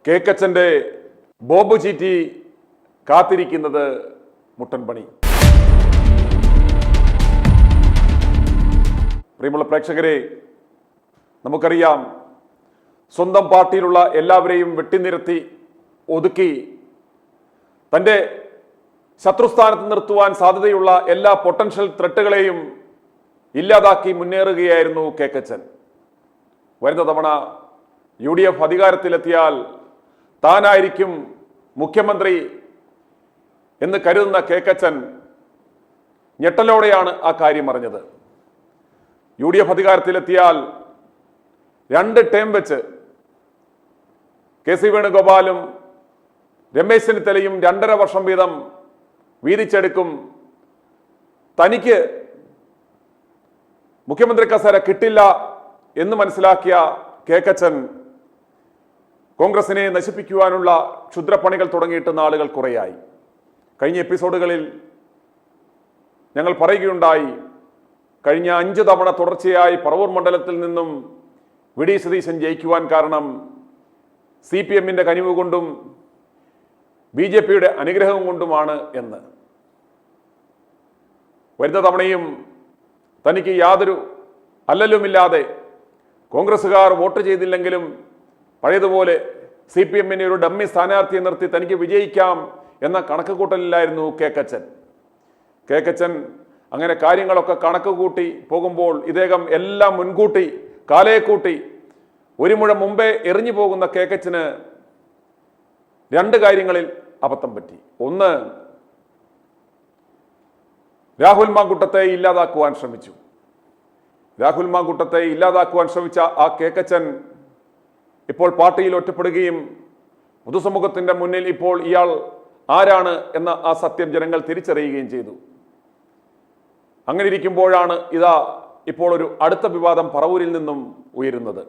കേക്കച്ചന്റെ bomb ചീറ്റി കാത്തിരിക്കുന്നത് മുട്ടൻ പണി. പ്രിയമുള്ള പ്രേക്ഷകരെ, നമുക്കറിയാം, സ്വന്തം പാർട്ടിയിലുള്ള എല്ലാവരെയും വെട്ടിനിരത്തി ഒതുക്കി തൻ്റെ ശത്രുസ്ഥാനത്ത് നിർത്തുവാൻ സാധ്യതയുള്ള എല്ലാ പൊട്ടൻഷ്യൽ ത്രെട്ടുകളെയും ഇല്ലാതാക്കി മുന്നേറുകയായിരുന്നു കേക്കച്ചൻ. വരുന്ന തവണ UDF അധികാരത്തിലെത്തിയാൽ താനായിരിക്കും മുഖ്യമന്ത്രി എന്ന് കരുതുന്ന കേക്കച്ചൻ ഞെട്ടലോടെയാണ് ആ കാര്യം അറിഞ്ഞത്. UDF അധികാരത്തിലെത്തിയാൽ 2 ടേം വെച്ച് KC വേണുഗോപാലും രമേശ് ചെന്നിത്തലയും 2.5 വർഷം വീതം വീതിച്ചെടുക്കും. തനിക്ക് മുഖ്യമന്ത്രി കസേര കിട്ടില്ല എന്ന് മനസ്സിലാക്കിയ കേക്കച്ചൻ കോൺഗ്രസിനെ നശിപ്പിക്കുവാനുള്ള ക്ഷുദ്രപ്പണികൾ തുടങ്ങിയിട്ട് നാളുകൾ കുറയായി. കഴിഞ്ഞ എപ്പിസോഡുകളിൽ ഞങ്ങൾ പറയുകയുണ്ടായി, കഴിഞ്ഞ 5 തവണ തുടർച്ചയായി പറവൂർ മണ്ഡലത്തിൽ നിന്നും VD സതീശൻ ജയിക്കുവാൻ കാരണം CPM-ന്റെ കനിവ് കൊണ്ടും BJP-യുടെ അനുഗ്രഹം കൊണ്ടുമാണ് എന്ന്. വരുന്ന തവണയും തനിക്ക് യാതൊരു അല്ലലുമില്ലാതെ കോൺഗ്രസ്സുകാർ വോട്ട് ചെയ്തില്ലെങ്കിലും പഴയതുപോലെ CPM-നെ ഒരു ഡമ്മി സ്ഥാനാർത്ഥിയെ നിർത്തി തനിക്ക് വിജയിക്കാം എന്ന കണക്കുകൂട്ടലിലായിരുന്നു കേക്കച്ചൻ. അങ്ങനെ കാര്യങ്ങളൊക്കെ കണക്ക് കൂട്ടി പോകുമ്പോൾ ഇദ്ദേഹം എല്ലാം മുൻകൂട്ടി കാലയെ കൂട്ടി ഒരു മുഴം മുമ്പേ എറിഞ്ഞു പോകുന്ന കേക്കച്ചന് 2 കാര്യങ്ങളിൽ അബദ്ധം പറ്റി. ഒന്ന്, രാഹുൽ മാങ്കൂട്ടത്തെ ഇല്ലാതാക്കുവാൻ ശ്രമിച്ചു. രാഹുൽ മാങ്കൂട്ടത്തെ ഇല്ലാതാക്കുവാൻ ശ്രമിച്ച ആ കേക്കച്ചൻ ഇപ്പോൾ പാർട്ടിയിൽ ഒറ്റപ്പെടുകയും പൊതുസമൂഹത്തിന്റെ മുന്നിൽ ഇപ്പോൾ ഇയാൾ ആരാണ് എന്ന ആ സത്യം ജനങ്ങൾ തിരിച്ചറിയുകയും ചെയ്തു. അങ്ങനെ ഇരിക്കുമ്പോഴാണ് ഇപ്പോൾ ഒരു അടുത്ത വിവാദം പറവൂരിൽ നിന്നും ഉയരുന്നത്.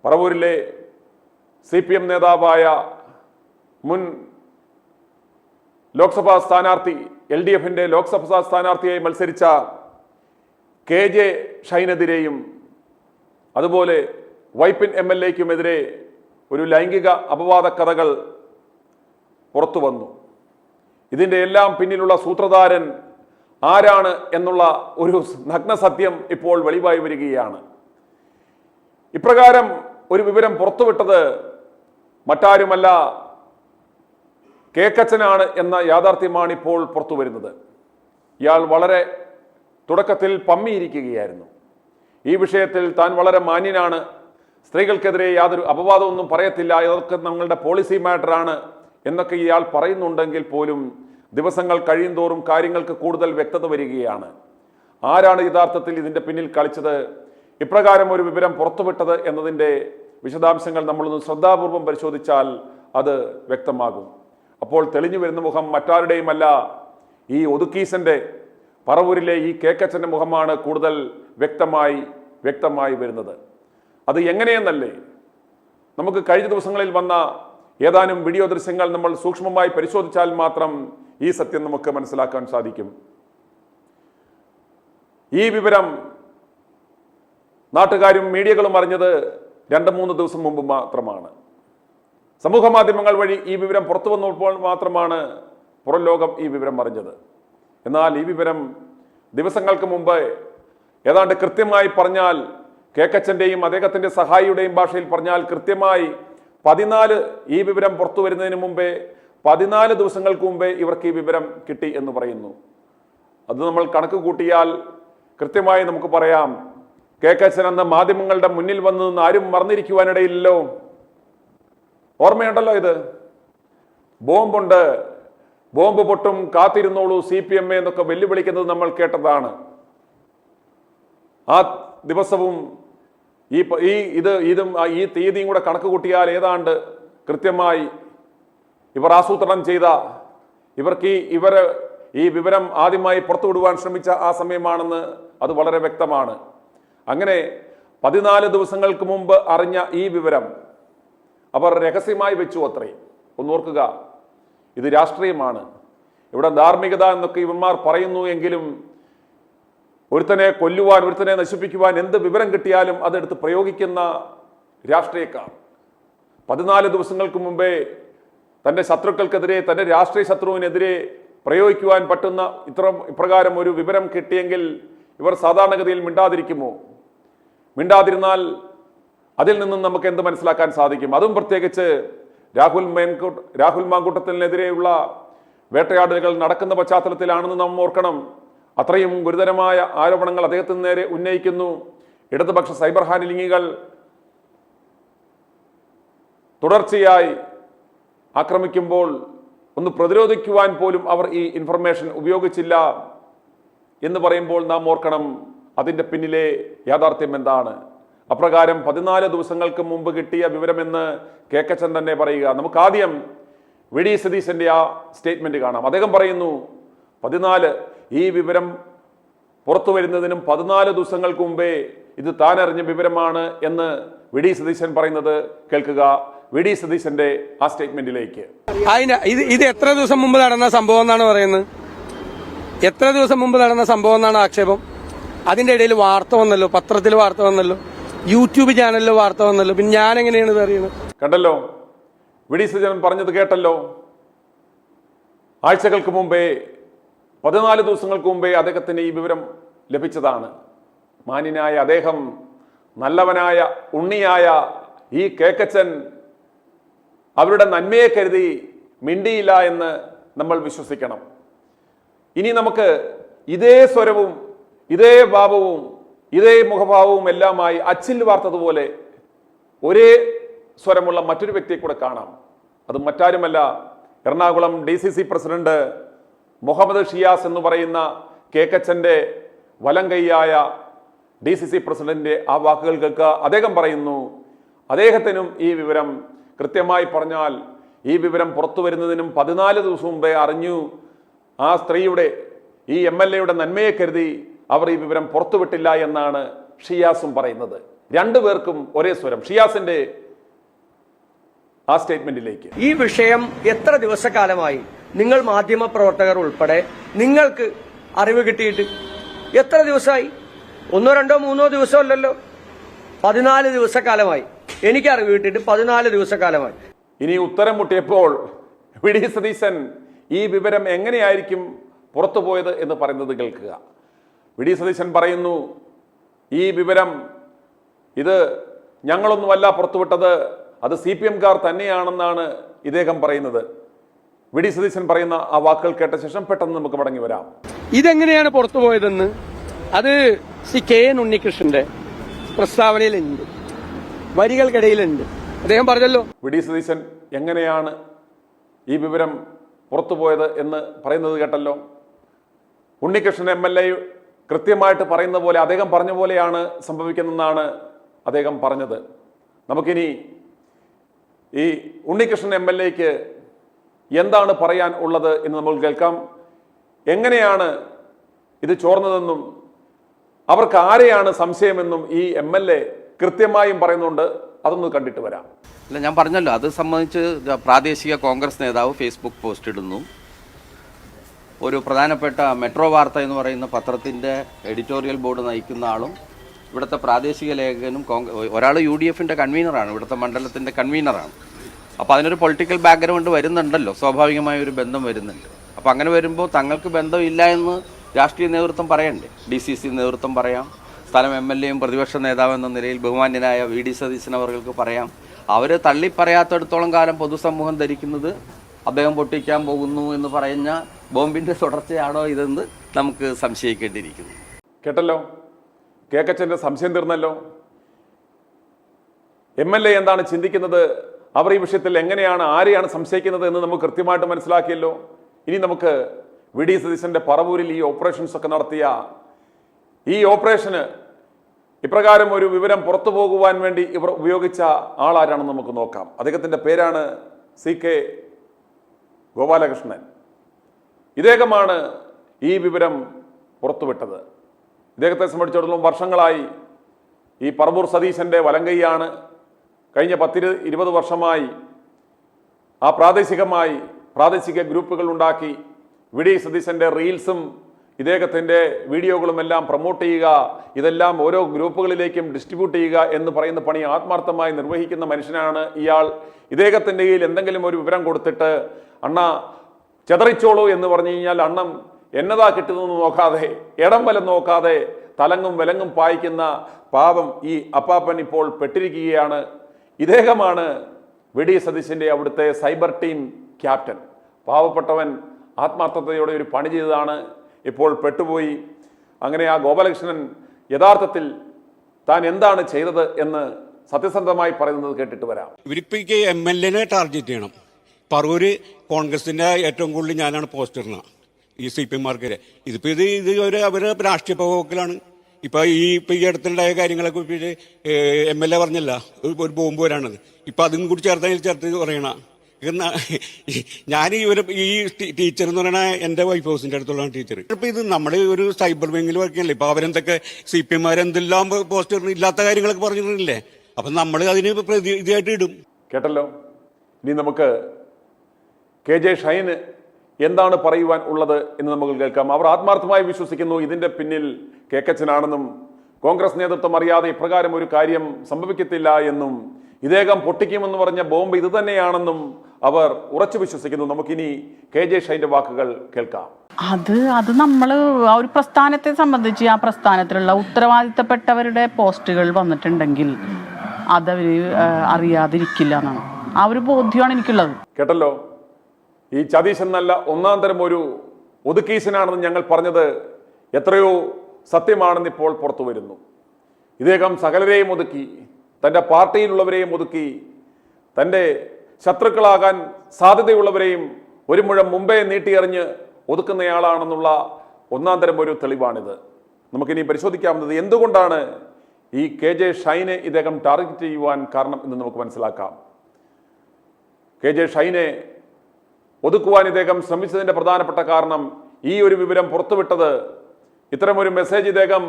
പറവൂരിലെ CPM നേതാവായ മുൻ ലോക്സഭാ സ്ഥാനാർത്ഥി, LDF-ന്റെ ലോക്സഭാ സ്ഥാനാർത്ഥിയായി മത്സരിച്ച KJ ഷൈനെതിരെയും അതുപോലെ വൈപ്പിൻ MLA-ക്കുമെതിരെ ഒരു ലൈംഗിക അപവാദ കഥകൾ പുറത്തു വന്നു. ഇതിൻ്റെ എല്ലാം പിന്നിലുള്ള സൂത്രധാരൻ ആരാണ് എന്നുള്ള ഒരു നഗ്ന സത്യം ഇപ്പോൾ വെളിവായി വരികയാണ്. ഇപ്രകാരം ഒരു വിവരം പുറത്തുവിട്ടത് മറ്റാരുമല്ല, കേക്കച്ചനാണ് എന്ന യാഥാർത്ഥ്യമാണ് ഇപ്പോൾ പുറത്തു വരുന്നത്. ഇയാൾ വളരെ തുടക്കത്തിൽ പമ്മിയിരിക്കുകയായിരുന്നു. ഈ വിഷയത്തിൽ താൻ വളരെ മാന്യനാണ്, സ്ത്രീകൾക്കെതിരെ യാതൊരു അപവാദമൊന്നും പറയത്തില്ല, ഇതൊക്കെ നമ്മളുടെ പോളിസി മാറ്ററാണ് എന്നൊക്കെ ഇയാൾ പറയുന്നുണ്ടെങ്കിൽ പോലും ദിവസങ്ങൾ കഴിയുന്തോറും കാര്യങ്ങൾക്ക് കൂടുതൽ വ്യക്തത വരികയാണ്. ആരാണ് യഥാർത്ഥത്തിൽ ഇതിൻ്റെ പിന്നിൽ കളിച്ചത്, ഇപ്രകാരം ഒരു വിവരം പുറത്തുവിട്ടത് എന്നതിൻ്റെ വിശദാംശങ്ങൾ നമ്മളൊന്ന് ശ്രദ്ധാപൂർവം പരിശോധിച്ചാൽ അത് വ്യക്തമാകും. അപ്പോൾ തെളിഞ്ഞു വരുന്ന മുഖം മറ്റാരുടെയുമല്ല, ഈ ഒതുക്കീസന്റെ പറവൂരിലെ ഈ കേക്കച്ചന്റെ മുഖമാണ് കൂടുതൽ വ്യക്തമായി വരുന്നത്. അത് എങ്ങനെയെന്നല്ലേ, നമുക്ക് കഴിഞ്ഞ ദിവസങ്ങളിൽ വന്ന ഏതാനും വീഡിയോ ദൃശ്യങ്ങൾ നമ്മൾ സൂക്ഷ്മമായി പരിശോധിച്ചാൽ മാത്രം ഈ സത്യം നമുക്ക് മനസ്സിലാക്കാൻ സാധിക്കും. ഈ വിവരം നാട്ടുകാരും മീഡിയകളും അറിഞ്ഞത് 2-3 ദിവസം മുമ്പ് മാത്രമാണ്. സമൂഹ മാധ്യമങ്ങൾ വഴി ഈ വിവരം പുറത്തു വന്നപ്പോൾ മാത്രമാണ് പുറം ലോകം ഈ വിവരം അറിഞ്ഞത്. എന്നാൽ ഈ വിവരം ദിവസങ്ങൾക്ക് മുമ്പ്, ഏതാണ്ട് കൃത്യമായി പറഞ്ഞാൽ കേക്കച്ചന്റെയും അദ്ദേഹത്തിന്റെ സഹായിയുടെയും ഭാഷയിൽ പറഞ്ഞാൽ കൃത്യമായി 14 ഈ വിവരം പുറത്തു വരുന്നതിന് മുമ്പേ 14 ദിവസങ്ങൾക്ക് മുമ്പേ ഇവർക്ക് ഈ വിവരം കിട്ടി എന്ന് പറയുന്നു. അത് നമ്മൾ കണക്ക് കൂട്ടിയാൽ കൃത്യമായി നമുക്ക് പറയാം, കേക്കച്ചൻ എന്ന മാധ്യമങ്ങളുടെ മുന്നിൽ വന്നു നിന്ന് ആരും മറന്നിരിക്കുവാനിടയില്ലല്ലോ. ഓർമ്മയുണ്ടല്ലോ, ഇത് ബോംബുണ്ട്, ബോംബ് പൊട്ടും, കാത്തിരുന്നോളൂ CPM എന്നൊക്കെ വെല്ലുവിളിക്കുന്നത് നമ്മൾ കേട്ടതാണ്. ആ ദിവസവും ഈ തീയതിയും കൂടെ കണക്ക് കൂട്ടിയാൽ ഏതാണ്ട് കൃത്യമായി ഇവർ ആസൂത്രണം ചെയ്ത, ഈ വിവരം ആദ്യമായി പുറത്തുവിടുവാൻ ശ്രമിച്ച ആ സമയമാണെന്ന് അത് വളരെ വ്യക്തമാണ്. അങ്ങനെ 14 ദിവസങ്ങൾക്ക് മുമ്പ് അറിഞ്ഞ ഈ വിവരം അവർ രഹസ്യമായി വെച്ചു അത്രേ. ഒന്നോർക്കുക, ഇത് രാഷ്ട്രീയമാണ്. ഇവിടെ ധാർമ്മികത എന്നൊക്കെ ഇവന്മാർ പറയുന്നു എങ്കിലും ഒരുത്തനെ കൊല്ലുവാൻ, ഒരുത്തനെ നശിപ്പിക്കുവാൻ എന്ത് വിവരം കിട്ടിയാലും അതെടുത്ത് പ്രയോഗിക്കുന്ന രാഷ്ട്രീയക്കാർ. 14 ദിവസങ്ങൾക്ക് മുമ്പേ തൻ്റെ ശത്രുക്കൾക്കെതിരെ, തൻ്റെ രാഷ്ട്രീയ ശത്രുവിനെതിരെ പ്രയോഗിക്കുവാൻ പറ്റുന്ന ഇപ്രകാരം ഒരു വിവരം കിട്ടിയെങ്കിൽ ഇവർ സാധാരണഗതിയിൽ മിണ്ടാതിരിക്കുമോ? മിണ്ടാതിരുന്നാൽ അതിൽ നിന്നും നമുക്ക് എന്ത് മനസ്സിലാക്കാൻ സാധിക്കും? അതും പ്രത്യേകിച്ച് രാഹുൽ മാങ്കൂട്ടത്തിനെതിരെയുള്ള വേട്ടയാടലുകൾ നടക്കുന്ന പശ്ചാത്തലത്തിലാണെന്ന് നാം ഓർക്കണം. അത്രയും ഗുരുതരമായ ആരോപണങ്ങൾ അദ്ദേഹത്തിന് നേരെ ഉന്നയിക്കുന്നു. ഇടതുപക്ഷ സൈബർ ഹാൻഡലിംഗുകൾ തുടർച്ചയായി ആക്രമിക്കുമ്പോൾ ഒന്ന് പ്രതിരോധിക്കുവാൻ പോലും അവർ ഈ ഇൻഫർമേഷൻ ഉപയോഗിച്ചില്ല എന്ന് പറയുമ്പോൾ നാം ഓർക്കണം അതിൻ്റെ പിന്നിലെ യാഥാർത്ഥ്യം എന്താണ്. അപ്രകാരം 14 ദിവസങ്ങൾക്ക് മുമ്പ് കിട്ടിയ വിവരമെന്ന് കേക്കച്ചൻ തന്നെ പറയുക. നമുക്ക് ആദ്യം വി.ഡി. സതീശന്റെ ആ സ്റ്റേറ്റ്മെന്റ് കാണാം. അദ്ദേഹം പറയുന്നു 14 ഈ വിവരം പുറത്തു വരുന്നതിനും 14 ദിവസങ്ങൾക്ക് മുമ്പേ ഇത് താൻ അറിഞ്ഞ വിവരമാണ് എന്ന് വി.ഡി. സതീശൻ പറയുന്നത് കേൾക്കുക. വി.ഡി. സതീശന്റെ ആ സ്റ്റേറ്റ്മെന്റിലേക്ക്. ഇത് എത്ര ദിവസം മുമ്പ് നടന്ന സംഭവം എന്നാണ് പറയുന്നത്? എത്ര ദിവസം മുമ്പ് നടന്ന സംഭവം എന്നാണ് ആക്ഷേപം? അതിന്റെ ഇടയിൽ വാർത്ത വന്നല്ലോ, പത്രത്തിൽ വാർത്ത വന്നല്ലോ, യൂട്യൂബ് ചാനലിൽ വാർത്ത വന്നല്ലോ. പിന്നെ ഞാൻ എങ്ങനെയാണ് ഇത് അറിയുന്നത്? കണ്ടല്ലോ, വി.ഡി. സതീശൻ പറഞ്ഞത് കേട്ടല്ലോ. ആഴ്ചകൾക്ക് മുമ്പേ, 14 ദിവസങ്ങൾക്ക് മുമ്പേ അദ്ദേഹത്തിന് ഈ വിവരം ലഭിച്ചതാണ്. മാന്യനായ അദ്ദേഹം, നല്ലവനായ ഉണ്ണിയായ ഈ കേക്കച്ചൻ അവരുടെ നന്മയെ കരുതി മിണ്ടിയില്ല എന്ന് നമ്മൾ വിശ്വസിക്കണം. ഇനി നമുക്ക് ഇതേ സ്വരവും ഇതേ ഭാവവും ഇതേ മുഖഭാവവും എല്ലാമായി അച്ചിൽ വാർത്തതുപോലെ ഒരേ സ്വരമുള്ള മറ്റൊരു വ്യക്തിയെ കൂടെ കാണാം. അത് മറ്റാരുമല്ല, എറണാകുളം DCC പ്രസിഡന്റ് മുഹമ്മദ് ഷിയാസ് എന്ന് പറയുന്ന കേക്കച്ചന്റെ വലം കൈയായ DCC പ്രസിഡന്റ് ആ വാക്കുകൾ കേൾക്കുക. അദ്ദേഹം പറയുന്നു, അദ്ദേഹത്തിനും ഈ വിവരം, കൃത്യമായി പറഞ്ഞാൽ ഈ വിവരം പുറത്തു വരുന്നതിനും 14 ദിവസം മുമ്പേ അറിഞ്ഞു. ആ സ്ത്രീയുടെ, ഈ MLA-യുടെ നന്മയെ കരുതി അവർ ഈ വിവരം പുറത്തുവിട്ടില്ല എന്നാണ് ഷിയാസും പറയുന്നത്. രണ്ടുപേർക്കും ഒരേ സ്വരം. ഷിയാസിന്റെ ആ സ്റ്റേറ്റ്മെന്റിലേക്ക്. ഈ വിഷയം എത്ര ദിവസക്കാലമായി നിങ്ങൾ മാധ്യമ പ്രവർത്തകർ ഉൾപ്പെടെ നിങ്ങൾക്ക് അറിവ് കിട്ടിയിട്ട് എത്ര ദിവസമായി? 1, 2, 3 ദിവസമല്ലല്ലോ, 14 ദിവസക്കാലമായി. എനിക്ക് അറിവ് കിട്ടിയിട്ട് 14 ദിവസക്കാലമായി. ഇനി ഉത്തരം മുട്ടിയപ്പോൾ വി.ഡി. സതീശൻ ഈ വിവരം എങ്ങനെയായിരിക്കും പുറത്തുപോയത് എന്ന് പറയുന്നത് കേൾക്കുക. വി.ഡി. സതീശൻ പറയുന്നു, ഈ വിവരം ഇത് ഞങ്ങളൊന്നുമല്ല പുറത്തുവിട്ടത്, അത് CPM-കാർ തന്നെയാണെന്നാണ് ഇദ്ദേഹം പറയുന്നത്. വി.ഡി. സതീശൻ പറയുന്ന ആ വാക്കുകൾ കേട്ട ശേഷം പെട്ടെന്ന് നമുക്ക് മടങ്ങി വരാം. ഇതെങ്ങനെയാണ് പുറത്തുപോയതെന്ന് അത് K.N. ഉണ്ണികൃഷ്ണന്റെ പ്രസ്താവനയിലുണ്ട്, വരികൾക്കിടയിലുണ്ട്. അദ്ദേഹം പറഞ്ഞല്ലോ. വി.ഡി. സതീശൻ എങ്ങനെയാണ് ഈ വിവരം പുറത്തുപോയത് എന്ന് പറയുന്നത് കേട്ടല്ലോ. ഉണ്ണികൃഷ്ണൻ MLA കൃത്യമായിട്ട് പറയുന്ന പോലെ, അദ്ദേഹം പറഞ്ഞ പോലെയാണ് സംഭവിക്കുന്നതെന്നാണ് അദ്ദേഹം പറഞ്ഞത്. നമുക്കിനി ഈ ഉണ്ണികൃഷ്ണൻ MLA-ക്ക് എന്താണ് പറയാൻ ഉള്ളത് എന്ന് നമ്മൾ കേൾക്കാം. എങ്ങനെയാണ് ഇത് ചോർന്നതെന്നും അവർക്ക് ആരെയാണ് സംശയമെന്നും ഈ MLA കൃത്യമായും പറയുന്നുണ്ട്. അതൊന്ന് കണ്ടിട്ട് വരാം. അല്ല, ഞാൻ പറഞ്ഞല്ലോ, അത് സംബന്ധിച്ച് പ്രാദേശിക കോൺഗ്രസ് നേതാവ് ഫേസ്ബുക്ക് പോസ്റ്റ് ഇടുന്നു. ഒരു പ്രധാനപ്പെട്ട മെട്രോ വാർത്ത എന്ന് പറയുന്ന പത്രത്തിൻ്റെ എഡിറ്റോറിയൽ ബോർഡ് നയിക്കുന്ന ആളും ഇവിടുത്തെ പ്രാദേശിക ലേഖകനും ഒരാൾ UDF-ന്റെ കൺവീനറാണ്, ഇവിടുത്തെ മണ്ഡലത്തിൻ്റെ കൺവീനറാണ്. അപ്പോൾ അതിനൊരു പൊളിറ്റിക്കൽ ബാക്ക്ഗ്രൗണ്ട് വരുന്നുണ്ടല്ലോ, സ്വാഭാവികമായ ഒരു ബന്ധം വരുന്നുണ്ട്. അപ്പോൾ അങ്ങനെ വരുമ്പോൾ തങ്ങൾക്ക് ബന്ധമില്ല എന്ന് രാഷ്ട്രീയ നേതൃത്വം പറയണ്ടേ? DCC നേതൃത്വം പറയാം, സ്ഥലം MLA-യും പ്രതിപക്ഷ നേതാവ് എന്ന നിലയിൽ ബഹുമാന്യനായ വി.ഡി. സതീശൻ അവർക്ക് പറയാം. അവർ തള്ളിപ്പറയാത്തടത്തോളം കാലം പൊതുസമൂഹം ധരിക്കുന്നത് അദ്ദേഹം പൊട്ടിക്കാൻ പോകുന്നു എന്ന് പറഞ്ഞ ബോംബിന്റെ തുടർച്ചയാണോ ഇതെന്ന് നമുക്ക് സംശയിക്കേണ്ടിയിരിക്കുന്നു. കേട്ടല്ലോ, കേക്കച്ചന്റെ സംശയം തീർന്നല്ലോ. MLA എന്താണ് ചിന്തിക്കുന്നത്, അവർ ഈ വിഷയത്തിൽ എങ്ങനെയാണ്, ആരെയാണ് സംശയിക്കുന്നത് എന്ന് നമുക്ക് കൃത്യമായിട്ട് മനസ്സിലാക്കിയല്ലോ. ഇനി നമുക്ക് വി.ഡി. സതീശന്റെ പറവൂരിൽ ഈ ഓപ്പറേഷൻസ് ഒക്കെ നടത്തിയ ഈ ഓപ്പറേഷന് ഇപ്രകാരം ഒരു വിവരം പുറത്തു പോകുവാൻ വേണ്ടി ഇവർ ഉപയോഗിച്ച ആളാരാണെന്ന് നമുക്ക് നോക്കാം. അദ്ദേഹത്തിന്റെ പേരാണ് CK ഗോപാലകൃഷ്ണൻ. ഇദ്ദേഹമാണ് ഈ വിവരം പുറത്തുവിട്ടത്. ഇദ്ദേഹത്തെ സംബന്ധിച്ചിടത്തോളം വർഷങ്ങളായി ഈ പറവൂർ സതീശന്റെ വലങ്കൈയാണ്. കഴിഞ്ഞ 10-20 വർഷമായി പ്രാദേശിക ഗ്രൂപ്പുകൾ ഉണ്ടാക്കി വി.ഡി. സതീശന്റെ റീൽസും ഇദ്ദേഹത്തിൻ്റെ വീഡിയോകളുമെല്ലാം പ്രൊമോട്ട് ചെയ്യുക, ഇതെല്ലാം ഓരോ ഗ്രൂപ്പുകളിലേക്കും ഡിസ്ട്രിബ്യൂട്ട് ചെയ്യുക എന്ന് പറയുന്ന പണി ആത്മാർത്ഥമായി നിർവഹിക്കുന്ന മനുഷ്യനാണ് ഇയാൾ. ഇദ്ദേഹത്തിൻ്റെ കയ്യിൽ എന്തെങ്കിലും ഒരു വിവരം കൊടുത്തിട്ട് അണ്ണ ചെതറിച്ചോളൂ എന്ന് പറഞ്ഞു കഴിഞ്ഞാൽ അണ്ണം എന്നതാ കിട്ടുന്നതെന്ന് നോക്കാതെ, ഇടം വലം നോക്കാതെ തലങ്ങും വിലങ്ങും പായിക്കുന്ന പാവം ഈ അപ്പാപ്പൻ ഇപ്പോൾ പെട്ടിരിക്കുകയാണ്. ഇദ്ദേഹമാണ് വി.ഡി. സതീശൻ്റെ അവിടുത്തെ സൈബർ ടീം ക്യാപ്റ്റൻ. പാവപ്പെട്ടവൻ ആത്മാർത്ഥതയോടെ ഒരു പണി ചെയ്തതാണ്, ഇപ്പോൾ പെട്ടുപോയി. അങ്ങനെ ആ ഗോപാലകൃഷ്ണൻ യഥാർത്ഥത്തിൽ താൻ എന്താണ് ചെയ്തത് എന്ന് സത്യസന്ധമായി പറയുന്നത് കേട്ടിട്ട് വരാം. ഇവരിപ്പോ MLA ടാർഗറ്റ് ചെയ്യണം. പറവൂര് കോൺഗ്രസിന്റെ ഏറ്റവും കൂടുതൽ ഞാനാണ് പോസ്റ്ററിന ഈ CPM-മാർക്കെതിരെ. ഇതിപ്പോ ഇത് അവര് രാഷ്ട്രീയ പോക്കലാണ്. ഇപ്പൊ ഈ അടുത്തുണ്ടായ കാര്യങ്ങളൊക്കെ MLA പറഞ്ഞല്ല ഒരു ബോംബ് വരാണെന്ന്. ഇപ്പൊ അതും കൂടി ചേർത്ത് പറയണ. ഞാൻ ഈ ടീച്ചർ എന്ന് പറയുന്ന എന്റെ വൈഫ് ഹൗസിന്റെ അടുത്തുള്ള ടീച്ചർ. ഇപ്പൊ ഇത് നമ്മുടെ ഒരു സൈബർ ബാങ്കിൽ വർക്ക് ചെയ്യണല്ലേ. ഇപ്പൊ അവരെന്തൊക്കെ CPM-മാർ എന്തെല്ലാം പോസ്റ്റർ ഇല്ലാത്ത കാര്യങ്ങളൊക്കെ പറഞ്ഞിട്ടില്ലേ. അപ്പൊ നമ്മൾ അതിന് ഇതായിട്ട് ഇടും. കേട്ടല്ലോ. ഇനി നമുക്ക് KJ ഷൈന് എന്താണ് പറയുവാൻ ഉള്ളത് എന്ന് നമുക്ക് കേൾക്കാം. അവർ ആത്മാർത്ഥമായി വിശ്വസിക്കുന്നു ഇതിന്റെ പിന്നിൽ കേക്കച്ചനാണെന്നും കോൺഗ്രസ് നേതൃത്വം അറിയാതെ ഇപ്രകാരം ഒരു കാര്യം സംഭവിക്കത്തില്ല എന്നും ഇദ്ദേഹം പൊട്ടിക്കുമെന്ന് പറഞ്ഞ ബോംബ് ഇത് തന്നെയാണെന്നും അവർ ഉറച്ചു വിശ്വസിക്കുന്നു. നമുക്കിനി KJ ഷൈന്റെ വാക്കുകൾ കേൾക്കാം. അത് നമ്മൾ ആ ഒരു പ്രസ്ഥാനത്തെ സംബന്ധിച്ച് ആ പ്രസ്ഥാനത്തിലുള്ള ഉത്തരവാദിത്തപ്പെട്ടവരുടെ പോസ്റ്റുകൾ വന്നിട്ടുണ്ടെങ്കിൽ അതവർ അറിയാതിരിക്കില്ല എന്നാണ് ആ ഒരു ബോധ്യമാണ് എനിക്കുള്ളത്. കേട്ടല്ലോ. ഈ ചതീശ് എന്നല്ല ഒന്നാം തരം ഒരു ഒതുക്കീശനാണെന്ന് ഞങ്ങൾ പറഞ്ഞത് എത്രയോ സത്യമാണെന്ന് ഇപ്പോൾ പുറത്തു വരുന്നു. ഇദ്ദേഹം സകലരെയും ഒതുക്കി, തൻ്റെ പാർട്ടിയിലുള്ളവരെയും ഒതുക്കി, തൻ്റെ ശത്രുക്കളാകാൻ സാധ്യതയുള്ളവരെയും ഒരു മുഴം മുമ്പേ നീട്ടിയെറിഞ്ഞ് ഒതുക്കുന്നയാളാണെന്നുള്ള ഒന്നാം തരം ഒരു തെളിവാണിത്. നമുക്കിനി പരിശോധിക്കാവുന്നത് എന്തുകൊണ്ടാണ് ഈ KJ ഷൈനെ ഇദ്ദേഹം ടാർഗറ്റ് ചെയ്യുവാൻ കാരണം എന്ന് നമുക്ക് മനസ്സിലാക്കാം. KJ ഷൈനെ ഒതുക്കുവാൻ ഇദ്ദേഹം ശ്രമിച്ചതിൻ്റെ പ്രധാനപ്പെട്ട കാരണം ഈ ഒരു വിവരം പുറത്തുവിട്ടത്, ഇത്തരമൊരു മെസ്സേജ് ഇദ്ദേഹം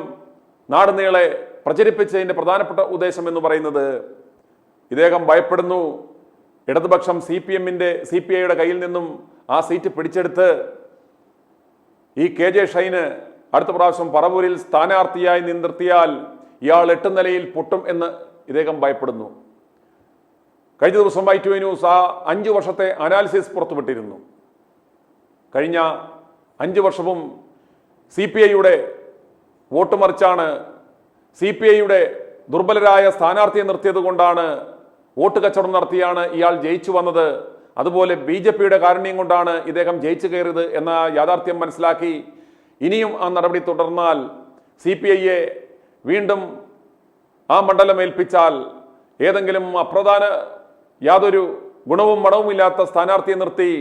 നാടുനീളെ പ്രചരിപ്പിച്ചതിൻ്റെ പ്രധാനപ്പെട്ട ഉദ്ദേശം എന്ന് പറയുന്നത് ഇദ്ദേഹം ഭയപ്പെടുന്നു ഇടതുപക്ഷം CPIയുടെ കയ്യിൽ നിന്നും ആ സീറ്റ് പിടിച്ചെടുത്ത് ഈ KJ ഷൈന് അടുത്ത പ്രാവശ്യം പറവൂരിൽ സ്ഥാനാർത്ഥിയായി നിർത്തിയാൽ ഇയാൾ 8 നിലയിൽ പൊട്ടും എന്ന് ഇദ്ദേഹം ഭയപ്പെടുന്നു. കഴിഞ്ഞ ദിവസം Y2 ന്യൂസ് ആ 5 വർഷത്തെ അനാലിസിസ് പുറത്തുവിട്ടിരുന്നു. കഴിഞ്ഞ 5 വർഷവും CPIയുടെ വോട്ട് മറിച്ചാണ്, CPIയുടെ ദുർബലരായ സ്ഥാനാർത്ഥിയെ നിർത്തിയത് കൊണ്ടാണ്, വോട്ട് കച്ചവടം നടത്തിയാണ് ഇയാൾ ജയിച്ചു വന്നത്. അതുപോലെ BJPയുടെ കാരുണ്യം കൊണ്ടാണ് ഇദ്ദേഹം ജയിച്ചു കയറിയത് എന്ന യാഥാർത്ഥ്യം മനസ്സിലാക്കി ഇനിയും ആ നടപടി തുടർന്നാൽ CPIയെ വീണ്ടും ആ മണ്ഡലം ഏൽപ്പിച്ചാൽ ഏതെങ്കിലും അപ്രധാന യാതൊരു ഗുണവും മണവുമില്ലാത്ത സ്ഥാനാർത്ഥിയെ നിർത്തി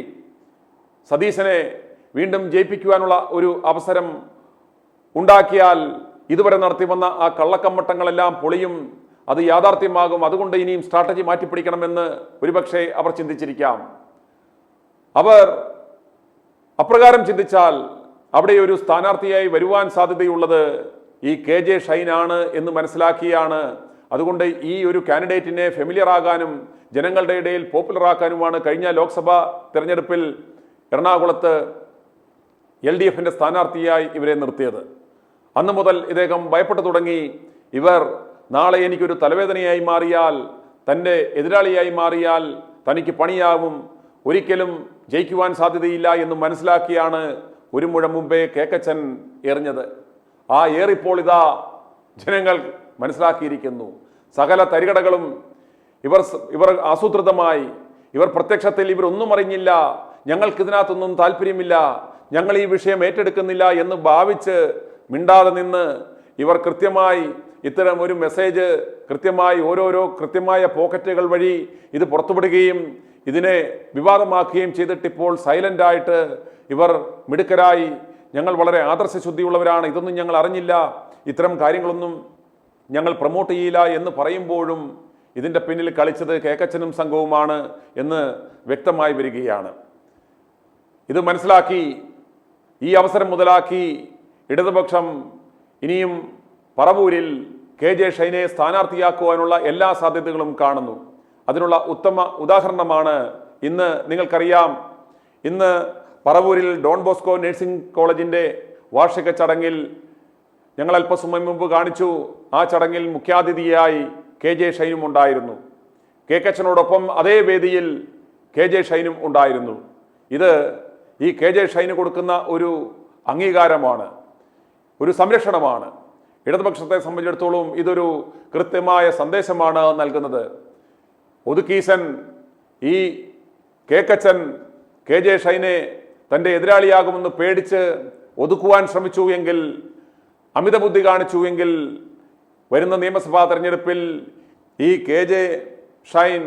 സതീശനെ വീണ്ടും ജയിപ്പിക്കുവാനുള്ള ഒരു അവസരം ഉണ്ടാക്കിയാൽ ഇതുവരെ നടത്തി വന്ന ആ കള്ളക്കമ്മട്ടങ്ങളെല്ലാം പൊളിയും, അത് യാഥാർത്ഥ്യമാകും. അതുകൊണ്ട് ഇനിയും സ്ട്രാറ്റജി മാറ്റിപ്പിടിക്കണമെന്ന് ഒരുപക്ഷെ അവർ ചിന്തിച്ചിരിക്കാം. അവർ അപ്രകാരം ചിന്തിച്ചാൽ അവിടെ ഒരു സ്ഥാനാർത്ഥിയായി വരുവാൻ സാധ്യതയുള്ളത് ഈ KJ ഷൈനാണ് എന്ന് മനസ്സിലാക്കിയാണ്. അതുകൊണ്ട് ഈ ഒരു കാൻഡിഡേറ്റിനെ ഫെമിലിയർ ആകാനും ജനങ്ങളുടെ ഇടയിൽ പോപ്പുലർ ആക്കാനുമാണ് കഴിഞ്ഞ ലോക്സഭാ തെരഞ്ഞെടുപ്പിൽ എറണാകുളത്ത് LDFന്റെ സ്ഥാനാർത്ഥിയായി ഇവരെ നിർത്തിയത്. അന്നു മുതൽ ഇദ്ദേഹം ഭയപ്പെട്ടു തുടങ്ങി. ഇവർ നാളെ എനിക്കൊരു തലവേദനയായി മാറിയാൽ, തൻ്റെ എതിരാളിയായി മാറിയാൽ തനിക്ക് പണിയാവും, ഒരിക്കലും ജയിക്കുവാൻ സാധ്യതയില്ല എന്ന് മനസ്സിലാക്കിയാണ് ഒരു മുഴം മുമ്പേ കേക്കച്ചൻ എറിഞ്ഞത്. ആ ഏറിപ്പോൾ ഇതാ ജനങ്ങൾ മനസ്സിലാക്കിയിരിക്കുന്നു. സകല തരികടകളും ഇവർ ആസൂത്രിതമായി, ഇവർ പ്രത്യക്ഷത്തിൽ ഇവരൊന്നും അറിഞ്ഞില്ല, ഞങ്ങൾക്കിതിനകത്തൊന്നും താല്പര്യമില്ല, ഞങ്ങൾ ഈ വിഷയം ഏറ്റെടുക്കുന്നില്ല എന്ന് ഭാവിച്ച് മിണ്ടാതെ നിന്ന് ഇവർ കൃത്യമായി ഇത്തരം ഒരു മെസ്സേജ് കൃത്യമായി ഓരോരോ കൃത്യമായ പോക്കറ്റുകൾ വഴി ഇത് പുറത്തുവിടുകയും ഇതിനെ വിവാദമാക്കുകയും ചെയ്തിട്ടിപ്പോൾ സൈലൻ്റായിട്ട് ഇവർ മിടുക്കരായി ഞങ്ങൾ വളരെ ആദർശശുദ്ധിയുള്ളവരാണ്, ഇതൊന്നും ഞങ്ങൾ അറിഞ്ഞില്ല, ഇത്തരം കാര്യങ്ങളൊന്നും ഞങ്ങൾ പ്രൊമോട്ട് ചെയ്യില്ല എന്ന് പറയുമ്പോഴും ഇതിൻ്റെ പിന്നിൽ കളിച്ചത് കേക്കച്ചനും സംഘവുമാണ് എന്ന് വ്യക്തമായി വരികയാണ്. ഇത് മനസ്സിലാക്കി ഈ അവസരം മുതലാക്കി ഇടതുപക്ഷം ഇനിയും പറവൂരിൽ KJ ഷൈനെ സ്ഥാനാർത്ഥിയാക്കുവാനുള്ള എല്ലാ സാധ്യതകളും കാണുന്നു. അതിനുള്ള ഉത്തമ ഉദാഹരണമാണ് ഇന്ന് നിങ്ങൾക്കറിയാം, ഇന്ന് പറവൂരിൽ ഡോൺ ബോസ്കോ നഴ്സിംഗ് കോളേജിൻ്റെ വാർഷിക ചടങ്ങിൽ ഞങ്ങൾ അല്പസമയം മുമ്പ് കാണിച്ചു. ആ ചടങ്ങിൽ മുഖ്യാതിഥിയായി KJ ഷൈനും ഉണ്ടായിരുന്നു. കേക്കച്ചനോടൊപ്പം അതേ വേദിയിൽ KJ ഷൈനും ഉണ്ടായിരുന്നു. ഇത് ഈ KJ ഷൈന് കൊടുക്കുന്ന ഒരു അംഗീകാരമാണ്, ഒരു സംരക്ഷണമാണ്. ഇടതുപക്ഷത്തെ സംബന്ധിച്ചിടത്തോളം ഇതൊരു കൃത്യമായ സന്ദേശമാണ് നൽകുന്നത്. ഒതുക്കീസൻ ഈ കേക്കച്ചൻ KJ ഷൈനെ തൻ്റെ എതിരാളിയാകുമെന്ന് പേടിച്ച് ഒതുക്കുവാൻ ശ്രമിച്ചു എങ്കിൽ, അമിത ബുദ്ധി കാണിച്ചു എങ്കിൽ, വരുന്ന നിയമസഭാ തെരഞ്ഞെടുപ്പിൽ ഈ KJ ഷൈൻ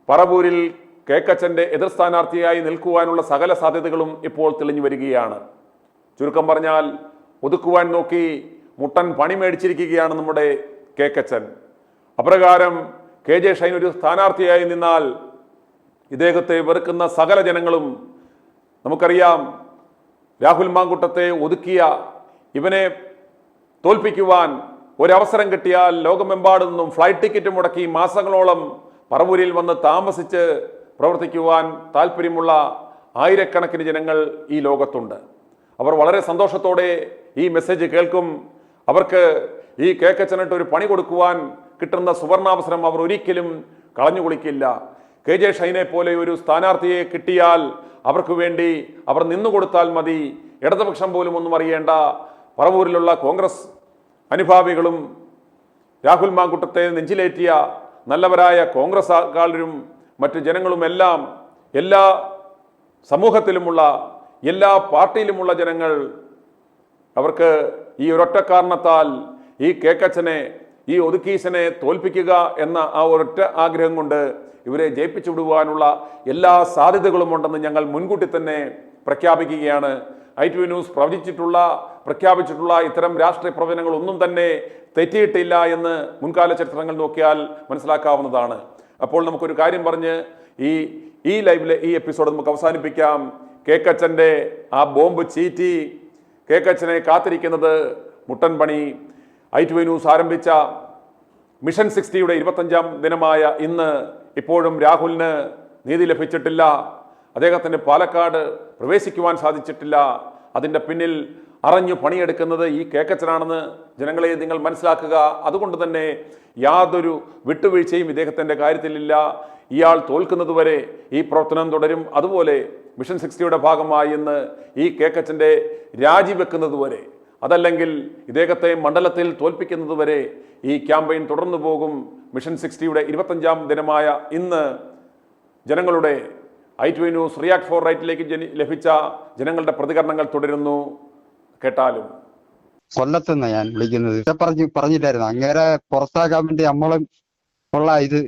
പറവൂരിൽ കേക്കച്ചൻ്റെ എതിർ സ്ഥാനാർത്ഥിയായി നിൽക്കുവാനുള്ള സകല സാധ്യതകളും ഇപ്പോൾ തെളിഞ്ഞു വരികയാണ്. ചുരുക്കം പറഞ്ഞാൽ ഒതുക്കുവാൻ നോക്കി മുട്ടൻ പണി മേടിച്ചിരിക്കുകയാണ് നമ്മുടെ കേക്കച്ചൻ. അപ്രകാരം KJ ഷൈൻ ഒരു സ്ഥാനാർത്ഥിയായി നിന്നാൽ ഇദ്ദേഹത്തെ വെറുക്കുന്ന സകല ജനങ്ങളും, നമുക്കറിയാം രാഹുൽ മാങ്കുട്ടത്തെ ഒതുക്കിയ ഇവനെ തോൽപ്പിക്കുവാൻ ഒരവസരം കിട്ടിയാൽ ലോകമെമ്പാടു നിന്നും ഫ്ലൈറ്റ് ടിക്കറ്റ് മുടക്കി മാസങ്ങളോളം പറവൂരിൽ വന്ന് താമസിച്ച് പ്രവർത്തിക്കുവാൻ താല്പര്യമുള്ള ആയിരക്കണക്കിന് ജനങ്ങൾ ഈ ലോകത്തുണ്ട്. അവർ വളരെ സന്തോഷത്തോടെ ഈ മെസ്സേജ് കേൾക്കും. അവർക്ക് ഈ കേക്കച്ചനിട്ട് ഒരു പണി കൊടുക്കുവാൻ കിട്ടുന്ന സുവർണാവസരം അവർ ഒരിക്കലും കളഞ്ഞു കുളിക്കില്ല. KJ ഷൈനെ പോലെ ഒരു സ്ഥാനാർത്ഥിയെ കിട്ടിയാൽ അവർക്ക് വേണ്ടി അവർ നിന്നുകൊടുത്താൽ മതി. ഇടതുപക്ഷം പോലും ഒന്നും അറിയേണ്ട. പറവൂരിലുള്ള കോൺഗ്രസ് അനുഭാവികളും രാഹുൽ മാങ്കുട്ടത്തെ നെഞ്ചിലേറ്റിയ നല്ലവരായ കോൺഗ്രസ്സുകാരും മറ്റു ജനങ്ങളുമെല്ലാം, എല്ലാ സമൂഹത്തിലുമുള്ള, എല്ലാ പാർട്ടിയിലുമുള്ള ജനങ്ങൾ, അവർക്ക് ഈ ഒരൊറ്റ കാരണത്താൽ ഈ കേക്കച്ചനെ, ഈ ഒതുക്കീശനെ തോൽപ്പിക്കുക എന്ന ആ ഒരൊറ്റ ആഗ്രഹം കൊണ്ട് ഇവരെ ജയിപ്പിച്ചു വിടുവാനുള്ള എല്ലാ സാധ്യതകളും ഉണ്ടെന്ന് ഞങ്ങൾ മുൻകൂട്ടി തന്നെ പ്രഖ്യാപിക്കുകയാണ്. ITV ന്യൂസ് പ്രഖ്യാപിച്ചിട്ടുള്ള ഇത്തരം രാഷ്ട്രീയ പ്രവചനങ്ങൾ ഒന്നും തന്നെ തെറ്റിയിട്ടില്ല എന്ന് മുൻകാല ചരിത്രങ്ങൾ നോക്കിയാൽ മനസ്സിലാക്കാവുന്നതാണ്. അപ്പോൾ നമുക്കൊരു കാര്യം പറഞ്ഞ് ഈ ലൈവിലെ ഈ എപ്പിസോഡ് നമുക്ക് അവസാനിപ്പിക്കാം. കേക്കച്ചൻ്റെ ആ ബോംബ് ചീറ്റി കേക്കച്ചനെ കാത്തിരിക്കുന്നത് മുട്ടൻ പണി. ITV ന്യൂസ് ആരംഭിച്ച മിഷൻ 60യുടെ 25ാം ദിനമായ ഇന്ന് ഇപ്പോഴും രാഹുലിന് നീതി ലഭിച്ചിട്ടില്ല. അദ്ദേഹത്തിന് പാലക്കാട് പ്രവേശിക്കുവാൻ സാധിച്ചിട്ടില്ല. അതിൻ്റെ പിന്നിൽ അറിഞ്ഞു പണിയെടുക്കുന്നത് ഈ കേക്കച്ചനാണെന്ന് ജനങ്ങളെ നിങ്ങൾ മനസ്സിലാക്കുക. അതുകൊണ്ട് തന്നെ യാതൊരു വിട്ടുവീഴ്ചയും ഇദ്ദേഹത്തിൻ്റെ കാര്യത്തിലില്ല. ഇയാൾ തോൽക്കുന്നതുവരെ ഈ പ്രവർത്തനം തുടരും. അതുപോലെ മിഷൻ 60യുടെ ഭാഗമായി ഇന്ന് ഈ കേക്കച്ചൻ്റെ രാജിവെക്കുന്നതുവരെ, അതല്ലെങ്കിൽ ഇദ്ദേഹത്തെ മണ്ഡലത്തിൽ തോൽപ്പിക്കുന്നതുവരെ ഈ ക്യാമ്പയിൻ തുടർന്നു പോകും. മിഷൻ 60യുടെ 25ാം ദിനമായ ഇന്ന് ജനങ്ങളുടെ ITV ന്യൂസ് റിയാക്ട് ഫോർ റൈറ്റിലേക്ക് ലഭിച്ച ജനങ്ങളുടെ പ്രതികരണങ്ങൾ തുടരുന്നു. കേട്ടാലും. കൊല്ലത്തുനിന്ന് ഞാൻ വിളിക്കുന്നത് പറഞ്ഞിട്ടായിരുന്നു അങ്ങേരെ പുറത്താക്കാൻ വേണ്ടി നമ്മളും ഉള്ള ഇത്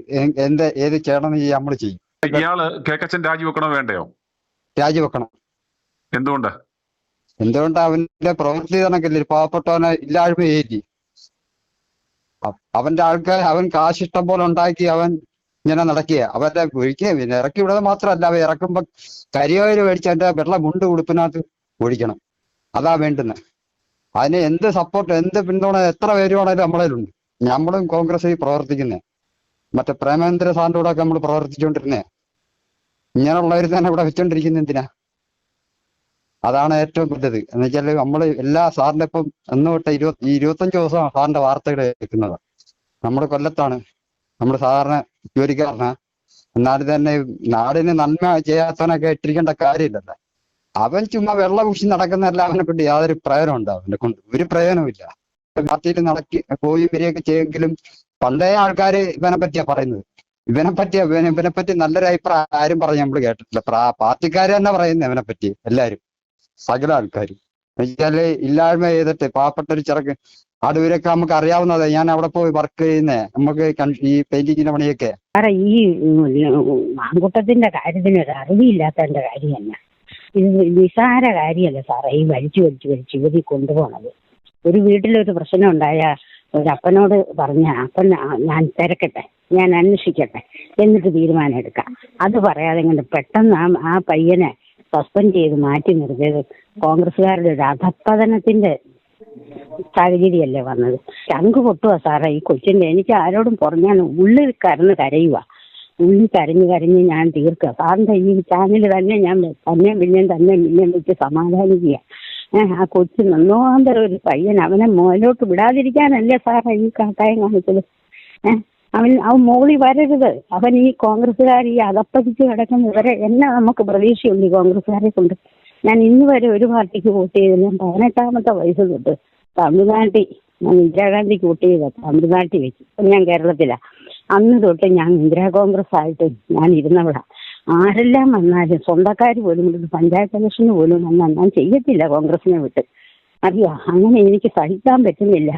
ഏത് ചെയ്യണമെന്ന് നമ്മൾ ചെയ്യും. ഇയാള് കേക്കച്ചൻ രാജിവെക്കണോ വേണ്ടയോ? രാജിവെക്കണം. എന്തുകൊണ്ട് അവന്റെ പ്രവൃത്തി കണക്കല്ലേ പാവപ്പെട്ടവനെ ഇല്ലായ്മ ഏറ്റി. അവന്റെ ആൾക്കാർ, അവൻ കാശിഷ്ടം പോലെ ഉണ്ടാക്കി അവൻ ഇങ്ങനെ നടക്കുക. അവരുടെ ഒഴിക്കുക, പിന്നെ ഇറക്കി വിടുന്നത് മാത്രമല്ല, അവ ഇറക്കുമ്പോ കരിയോയില് മേടിച്ച് അവന്റെ വെള്ള മുണ്ട് ഉടുപ്പിനകത്ത് ഒഴിക്കണം. അതാ വേണ്ടുന്നത്. അതിന് എന്ത് സപ്പോർട്ട്, എന്ത് പിന്തുണ എത്ര പേരുവാണേലും നമ്മളതിലുണ്ട്. നമ്മളും കോൺഗ്രസിൽ പ്രവർത്തിക്കുന്നേ, മറ്റേ പ്രേമേന്ദ്ര സാറിന്റെ കൂടെ ഒക്കെ നമ്മൾ പ്രവർത്തിച്ചുകൊണ്ടിരുന്നേ. ഇങ്ങനെയുള്ളവർ തന്നെ ഇവിടെ വെച്ചോണ്ടിരിക്കുന്ന എന്തിനാ? അതാണ് ഏറ്റവും വലുത്. എന്ന് വെച്ചാല് നമ്മള് എല്ലാ സാറിന്റെ ഇപ്പം എന്ന് തൊട്ട് 25 ദിവസം സാറിന്റെ വാർത്തകൾ കേൾക്കുന്നത്. നമ്മുടെ കൊല്ലത്താണ്, നമ്മുടെ സാറിന് ജോലിക്കാരനാ. എന്നാലും തന്നെ നാടിന് നന്മ ചെയ്യാത്തവനൊക്കെ ഇട്ടിരിക്കേണ്ട കാര്യമില്ലല്ലോ. അവൻ ചുമ്മാ വെള്ളം കുടിച്ച് നടക്കുന്നതല്ല. അവനെ കൊണ്ട് യാതൊരു പ്രയോജനം ഉണ്ട്? അവനെ കൊണ്ട് ഒരു പ്രയോജനമില്ല. പാർട്ടിയിൽ പോയി വരികയൊക്കെ ചെയ്യുമെങ്കിലും പണ്ടേ ആൾക്കാര് ഇവനെ പറ്റിയാ പറയുന്നത്. ഇവനെ പറ്റി നല്ലൊരു അഭിപ്രായം ആരും പറഞ്ഞ് നമ്മൾ കേട്ടിട്ടില്ല. പാർട്ടിക്കാര് തന്നെ പറയുന്നത് ഇവനെ പറ്റി എല്ലാരും, സകല ആൾക്കാരും. എന്നുവെച്ചാല് ഇല്ലായ്മ ചെയ്തിട്ട് പാവപ്പെട്ട ഒരു ചെറുക്ക് അടൂരൊക്കെ നമുക്ക് അറിയാവുന്നത്. ഞാൻ അവിടെ പോയി വർക്ക് ചെയ്യുന്നേ, നമുക്ക് ഈ പെയിന്റിങ്ങിന്റെ പണിയൊക്കെ. ഈ മാങ്കുട്ടത്തിന്റെ കാര്യത്തിന് ഒരു അറിവില്ലാത്തതിന്റെ കാര്യം തന്നെ. ഇത് നിസാര കാര്യമല്ല സാറേ ഈ വലിച്ചു ഇവരി കൊണ്ടുപോകണത്. ഒരു വീട്ടിലൊരു പ്രശ്നം ഉണ്ടായ ഒരപ്പനോട് പറഞ്ഞ അപ്പൻ ഞാൻ തിരക്കട്ടെ, ഞാൻ അന്വേഷിക്കട്ടെ, എന്നിട്ട് തീരുമാനം എടുക്കാം. അത് പറയാതെ കൊണ്ട് പെട്ടെന്ന് ആ പയ്യനെ സസ്പെൻഡ് ചെയ്ത് മാറ്റി നിർത്തിയത് കോൺഗ്രസ്സുകാരുടെ ഒരു അധപ്പതനത്തിന്റെ സാഹചര്യമല്ലേ വന്നത്. ചങ്ക് പൊട്ടുക സാറേ ഈ കൊച്ചിന്റെ. എനിക്ക് ആരോടും പറഞ്ഞാൽ ഉള്ളിൽ കരയുക. ഉള്ളിൽ കരഞ്ഞ് ഞാൻ തീർക്കുക. സാറിന്റെ ഈ ചാനൽ തന്നെ ഞാൻ പിന്നെയും വെച്ച് സമാധാനിക്കുക. ആ കൊച്ചു നന്നോന്തരം ഒരു പയ്യൻ, അവനെ മോലോട്ട് വിടാതിരിക്കാനല്ലേ സാറേ ഈ കാട്ടായം കാണിച്ചത്. അവൻ മോളി വരരുത്. അവൻ ഈ കോൺഗ്രസ്സുകാർ ഈ അകപ്പതിച്ച് കിടക്കുന്ന ഇവരെ എന്നാ നമുക്ക് പ്രതീക്ഷയുണ്ട് ഈ കോൺഗ്രസ്സുകാരെ കൊണ്ട്. ഞാൻ ഇന്ന് വരെ ഒരു പാർട്ടിക്ക് വോട്ട് ചെയ്തില്ല. 18-ാമത്തെ വയസ്സ് തൊട്ട് തമിഴ്നാട്ടിൽ ഞാൻ ഇന്ദിരാഗാന്ധിക്ക് വോട്ട് ചെയ്ത തമിഴ്നാട്ടിൽ വെച്ച്. ഞാൻ കേരളത്തിലാണ്. അന്ന് തൊട്ട് ഞാൻ ഇന്ദിരാ കോൺഗ്രസ് ആയിട്ട് ഞാൻ ഇരുന്നവളാ. ആരെല്ലാം വന്നാലും സ്വന്തക്കാർ പോലും പഞ്ചായത്ത് ഇലക്ഷന് പോലും വന്നാൽ ഞാൻ ചെയ്യത്തില്ല കോൺഗ്രസിനെ വിട്ട്. അറിയോ, അങ്ങനെ എനിക്ക് സഹിക്കാൻ പറ്റുന്നില്ല.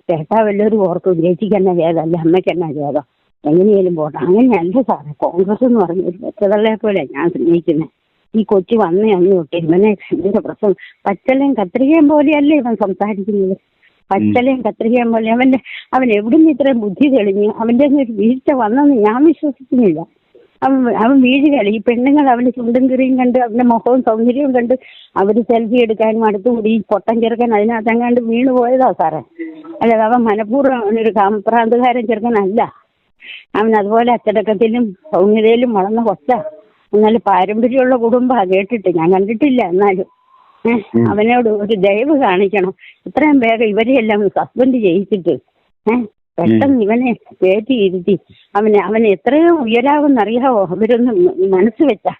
കേട്ടാ വല്ലവരും ഓർക്കും ചേച്ചിക്ക് തന്നെ ഭേദമല്ല, അമ്മയ്ക്ക് തന്നെ ഭേദം, എങ്ങനെയാലും പോട്ടെ. അങ്ങനെയല്ല സാറേ, കോൺഗ്രസ് എന്ന് പറഞ്ഞ ഒരു വെച്ചതള്ളെ പോലെ ഞാൻ സ്നേഹിക്കുന്നത്. ഈ കൊച്ചു വന്നേ അന്ന് തൊട്ട് ഇവനെ ഇതിന്റെ പ്രശ്നം പച്ചലയും കത്രികയും പോലെയല്ലേ ഇവൻ സംസാരിക്കുന്നത്. പച്ചലയും കത്രികയും പോലെ അവൻ എവിടുന്ന് ഇത്രയും ബുദ്ധി തെളിഞ്ഞ് അവന്റെ ഒരു വീഴ്ച വന്നെന്ന് ഞാൻ വിശ്വസിക്കുന്നില്ല. അവൻ വീഴുകയല്ല. ഈ പെണ്ണുങ്ങൾ അവന്റെ ചുണ്ടും കിറിയും കണ്ട് അവന്റെ മുഖവും സൗന്ദര്യവും കണ്ട് അവര് സെൽഫി എടുക്കാനും അടുത്തുകൂടി ഈ പൊട്ടൻ ചെറുക്കൻ അതിനകത്തെങ്ങാണ്ട് വീണ് പോയതാ സാറേ. അല്ലാതെ അവൻ മനഃപൂർവ്വം അവനൊരു കാമപ്രാന്തകാരൻ ചെറുക്കനല്ല. അവൻ അതുപോലെ അച്ചടക്കത്തിലും സൗമ്യതയിലും വളർന്ന കൊച്ച. എന്നാലും പാരമ്പര്യമുള്ള കുടുംബമാണ് കേട്ടിട്ട്, ഞാൻ കണ്ടിട്ടില്ല. എന്നാലും അവനോട് ഒരു ദയവ് കാണിക്കണം. ഇത്രയും വേഗം ഇവരെയെല്ലാം സസ്പെൻഡ് ചെയ്യിച്ചിട്ട് പെട്ടെന്ന് ഇവനെ കയറ്റിയിരുത്തി അവൻ എത്രയോ ഉയരാവെന്നറിയാവോ അവരൊന്ന് മനസ്സ് വെച്ചാ.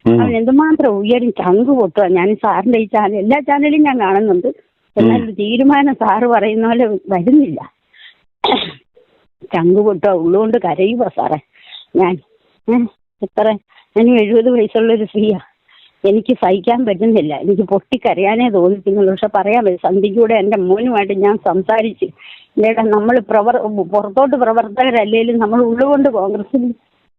അവൻ എന്തുമാത്രം ഉയരും, ചങ്ക് പൊട്ടുക. ഞാൻ സാറിന്റെ ഈ ചാനൽ എല്ലാ ചാനലും ഞാൻ കാണുന്നുണ്ട്. എന്നാൽ തീരുമാനം സാറ് പറയുന്ന പോലെ വരുന്നില്ല. ചങ്ക് പൊട്ടുക, ഉള്ളുകൊണ്ട് കരയുക സാറേ. ഞാൻ ഞാൻ 70 വയസ്സുള്ളൊരു സ്ത്രീയാ. എനിക്ക് സഹിക്കാൻ പറ്റുന്നില്ല. എനിക്ക് പൊട്ടിക്കരയാനേ തോന്നിക്കുന്നുള്ളൂ. പക്ഷെ പറയാൻ പറ്റും. സന്ധ്യയ്ക്കൂടെ എൻ്റെ മോനുമായിട്ട് ഞാൻ സംസാരിച്ച്, നമ്മൾ പുറത്തോട്ട് പ്രവർത്തകരല്ലേലും നമ്മൾ ഉള്ളുകൊണ്ട് കോൺഗ്രസിന്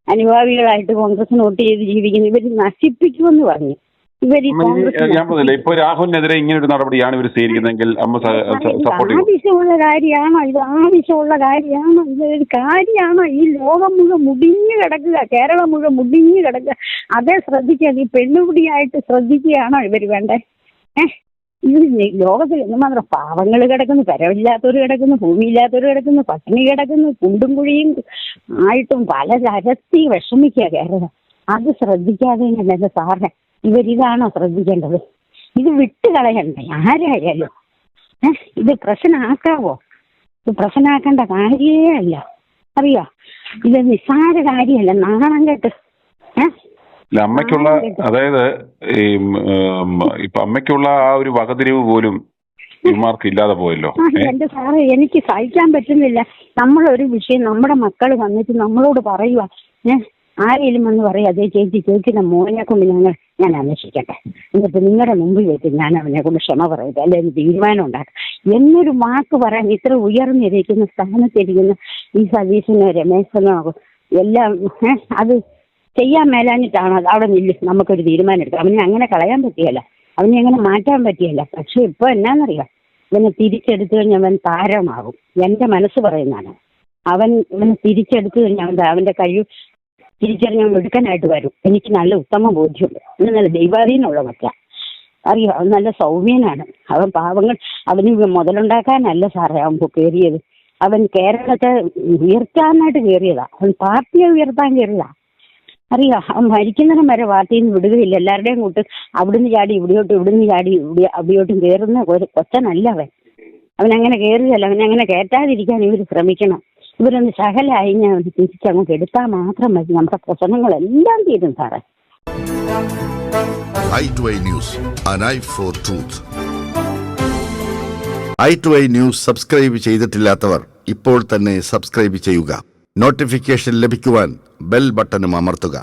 അനുഭാവികളായിട്ട് കോൺഗ്രസിന് വോട്ട് ചെയ്ത് ജീവിക്കുന്നു. ഇവർ നശിപ്പിക്കുമെന്ന് പറഞ്ഞു. ഞാൻ പറഞ്ഞില്ല, ഇപ്പൊ രാഹുലിനെതിരെ ഇങ്ങനെ ഒരു നടപടിയാണ് ഇവർ സ്വീകരിക്കുന്നതെങ്കിൽ അമ്മ സപ്പോർട്ട് ചെയ്യും. ആവശ്യമുള്ള കാര്യമാണോ ഇത്? ആവശ്യമുള്ള കാര്യമാണോ ഇത്? ഒരു കാര്യമാണോ? ഈ ലോകം മുഴുവൻ മുടിഞ്ഞു കിടക്കുക, കേരളം മുഴുവൻ മുടിഞ്ഞു കിടക്കുക. അതേ ശ്രദ്ധിക്കുക. ഈ പെണ്ണുപിടിയായിട്ട് ശ്രദ്ധിക്കുകയാണോ ഇവർ വേണ്ടേ? ഇത് ലോകത്തിൽ എന്തുമാത്രം പാവങ്ങൾ കിടക്കുന്നു, കരമില്ലാത്തവർ കിടക്കുന്നു, ഭൂമിയില്ലാത്തവർ കിടക്കുന്നു, പട്ടിണി കിടക്കുന്നു, കുണ്ടും കുഴിയും ആയിട്ടും പല തരത്തിൽ വിഷമിക്കുക കേരളം. അത് ശ്രദ്ധിക്കാതെ എന്റെ സാറിനെ ഇവരിതാണോ ശ്രദ്ധിക്കേണ്ടത്? ഇത് വിട്ടുകളയണ്ടേ ആരായാലും? ഇത് പ്രശ്നമാക്കാവോ? ഇത് പ്രശ്നമാക്കേണ്ട കാര്യേ അല്ല. അറിയോ, ഇത് നിസ്സാര കാര്യമല്ല. നാണം കേട്ട് അമ്മയ്ക്കുള്ള, അതായത് ഇപ്പൊ അമ്മയ്ക്കുള്ള ആ ഒരു വകതിരിവ് പോലും ഇവന്മാർക്ക് ഇല്ലാതെ പോയല്ലോ. എന്റെ സാറ്, എനിക്ക് സഹിക്കാൻ പറ്റുന്നില്ല. നമ്മളൊരു വിഷയം നമ്മുടെ മക്കൾ വന്നിട്ട് നമ്മളോട് പറയുക, ആരെങ്കിലും വന്ന് പറയാം, അതേ ചേച്ചിയുടെ മോനെ കൊണ്ട് ഞാൻ അന്വേഷിക്കട്ടെ, എന്നിട്ട് നിങ്ങളുടെ മുമ്പിൽ വെച്ച് ഞാൻ അവനെ കൊണ്ട് ക്ഷമ പറയട്ടെ, അല്ലെങ്കിൽ തീരുമാനം ഉണ്ടാക്കാം എന്നൊരു വാക്ക് പറയാൻ ഇത്ര ഉയർന്നിരിക്കുന്ന സ്ഥാനത്തിരിക്കുന്ന ഈ സതീശനോ രമേശനോ എല്ലാം അത് ചെയ്യാൻ മേലാഞ്ഞിട്ടാണ്. അത് അവിടെ നില്ല്, നമുക്കൊരു തീരുമാനം എടുക്കാം. അവനെ അങ്ങനെ കളയാൻ പറ്റിയല്ല, അവനെ അങ്ങനെ മാറ്റാൻ പറ്റിയല്ല. പക്ഷെ ഇപ്പൊ എന്നാന്നറിയാം, ഇവനെ തിരിച്ചെടുത്തു കഴിഞ്ഞാൽ അവൻ താരമാകും. എന്റെ മനസ്സ് പറയുന്നതാണ്. ഇവനെ തിരിച്ചെടുത്തു കഴിഞ്ഞാൽ അവന്റെ കഴിവ് തിരിച്ചറിഞ്ഞാൽ മിടുക്കനായിട്ട് വരും. എനിക്ക് നല്ല ഉത്തമ ബോധ്യമുണ്ട്. അവന് നല്ല ദൈവാധീനമുള്ള മറ്റ അറിയോ, അവൻ നല്ല സൗമ്യനാണ്. അവൻ പാവങ്ങൾ അവന് മുതലുണ്ടാക്കാനല്ല സാറേ അവൻ കയറിയത്. അവൻ കേരളത്തെ ഉയർത്താനായിട്ട് കയറിയതാ. അവൻ പാർട്ടിയെ ഉയർത്താൻ കയറിയതാ. അറിയോ, അവൻ മരിക്കുന്നതിനും വരെ പാർട്ടിയിൽ നിന്ന് വിടുകയില്ല. എല്ലാവരുടെയും കൂട്ട് അവിടുന്ന് ചാടി ഇവിടെയോട്ടും, ഇവിടുന്ന് ചാടി അവിടെയോട്ടും കയറുന്ന ഒരു കൊച്ചനല്ല അവനങ്ങനെ കയറുകയല്ല. അവനങ്ങനെ കയറ്റാതിരിക്കാൻ ഇവർ ശ്രമിക്കണം. ഇവരൊന്ന് ശകലായി ഞാൻ തിരിച്ചങ്ങോട്ട് എടുത്താൽ മാത്രം മതി, നമ്മുടെ പ്രശ്നങ്ങളെല്ലാം തീരും സാറേ. i2i News, an eye for truth. i2i News subscribe ചെയ്തിട്ടില്ലാത്തവർ ഇപ്പോൾ തന്നെ സബ്സ്ക്രൈബ് ചെയ്യുക. നോട്ടിഫിക്കേഷൻ ലഭിക്കുവാൻ ബെൽ ബട്ടണും അമർത്തുക.